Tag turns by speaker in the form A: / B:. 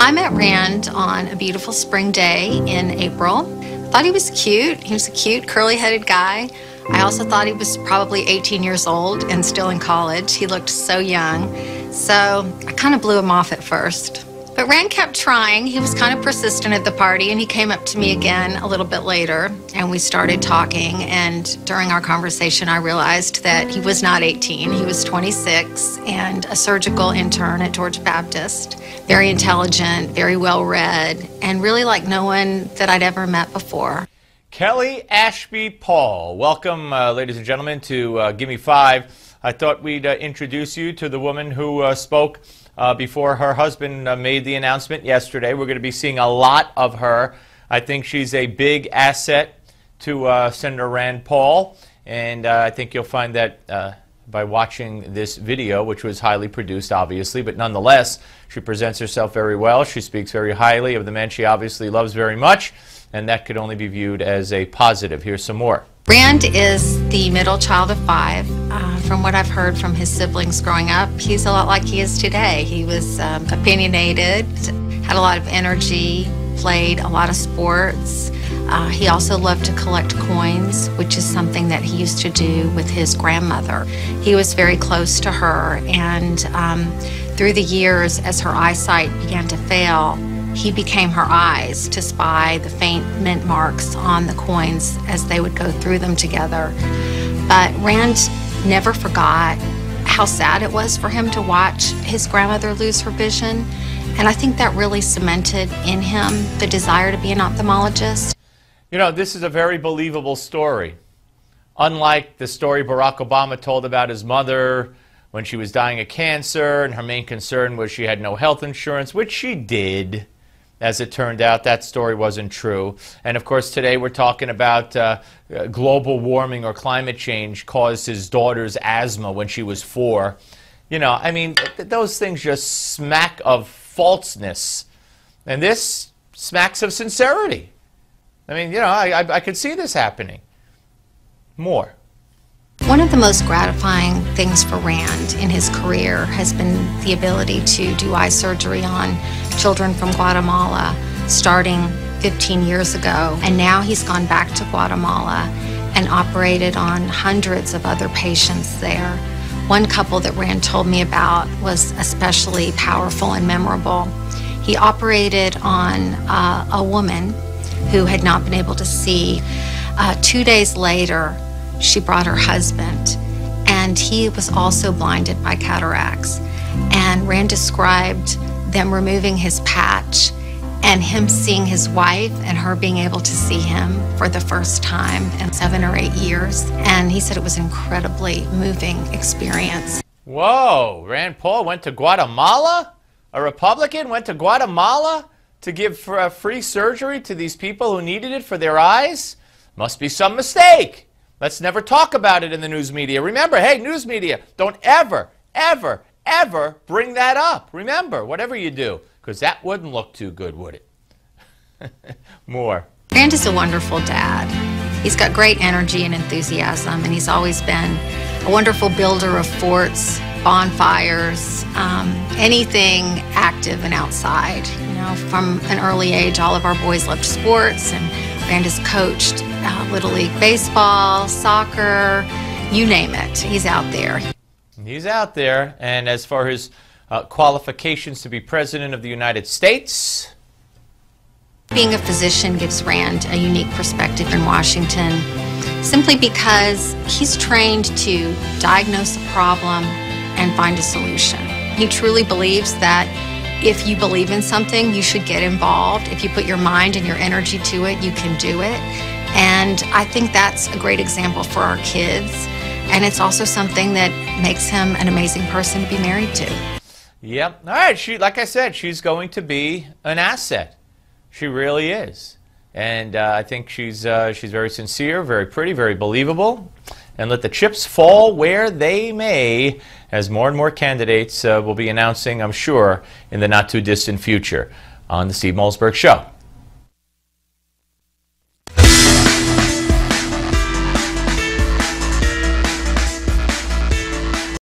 A: I met Rand on a beautiful spring day in April. I thought he was cute. He was a cute, curly-headed guy. I also thought he was probably 18 years old and still in college. He looked so young. So I kind of blew him off at first. But Rand kept trying. He was kind of persistent at the party, and he came up to me again a little bit later, and we started talking. And during our conversation, I realized that he was not 18. He was 26 and a surgical intern at Georgia Baptist. Very intelligent, very well-read, and really like no one that I'd ever met before.
B: Kelly Ashby Paul, welcome, ladies and gentlemen, to Give Me Five. I thought we'd introduce you to the woman who spoke before her husband made the announcement yesterday. We're going to be seeing a lot of her. I think she's a big asset to Senator Rand Paul, and I think you'll find that by watching this video, which was highly produced, obviously, but nonetheless, she presents herself very well. She speaks very highly of the man she obviously loves very much, and that could only be viewed as a positive. Here's some more.
A: Rand is the middle child of five. From what I've heard from his siblings growing up, he's a lot like he is today. He was opinionated, had a lot of energy, played a lot of sports. He also loved to collect coins, which is something that he used to do with his grandmother. He was very close to her, and through the years, as her eyesight began to fail, he became her eyes to spy the faint mint marks on the coins as they would go through them together. But Rand never forgot how sad it was for him to watch his grandmother lose her vision, and I think that really cemented in him the desire to be an ophthalmologist.
B: You know, this is a very believable story. Unlike the story Barack Obama told about his mother when she was dying of cancer, and her main concern was she had no health insurance, which she did. As it turned out, that story wasn't true. And of course, today we're talking about global warming or climate change caused his daughter's asthma when she was 4. You know, I mean, those things just smack of falseness. And this smacks of sincerity. I mean, you know, I could see this happening. More.
A: One of the most gratifying things for Rand in his career has been the ability to do eye surgery on children from Guatemala starting 15 years ago. And now he's gone back to Guatemala and operated on hundreds of other patients there. One couple that Rand told me about was especially powerful and memorable. He operated on a woman who had not been able to see. 2 days later, she brought her husband, and he was also blinded by cataracts. And Rand described them removing his patch and him seeing his wife and her being able to see him for the first time in 7 or 8 years. And he said it was an incredibly moving experience.
B: Whoa, Rand Paul went to Guatemala? A Republican went to Guatemala to give free surgery to these people who needed it for their eyes? Must be some mistake. Let's never talk about it in the news media. Remember, hey, news media, don't ever, ever, ever bring that up. Remember, whatever you do, because that wouldn't look too good, would it? More.
A: Rand is a wonderful dad. He's got great energy and enthusiasm, and he's always been a wonderful builder of forts, bonfires, anything active and outside. You know, from an early age, all of our boys loved sports, and Rand has coached Little League baseball, soccer, you name it. He's out there.
B: He's out there. And as far as qualifications to be President of the United States?
A: Being a physician gives Rand a unique perspective in Washington, simply because he's trained to diagnose a problem and find a solution. He truly believes that if you believe in something, you should get involved. If you put your mind and your energy to it, you can do it. And I think that's a great example for our kids. And it's also something that makes him an amazing person to be married to.
B: Yep. All right. Like I said, she's going to be an asset. She really is. And I think she's very sincere, very pretty, very believable. And let the chips fall where they may, as more and more candidates will be announcing, I'm sure, in the not-too-distant future on the Steve Malzberg Show.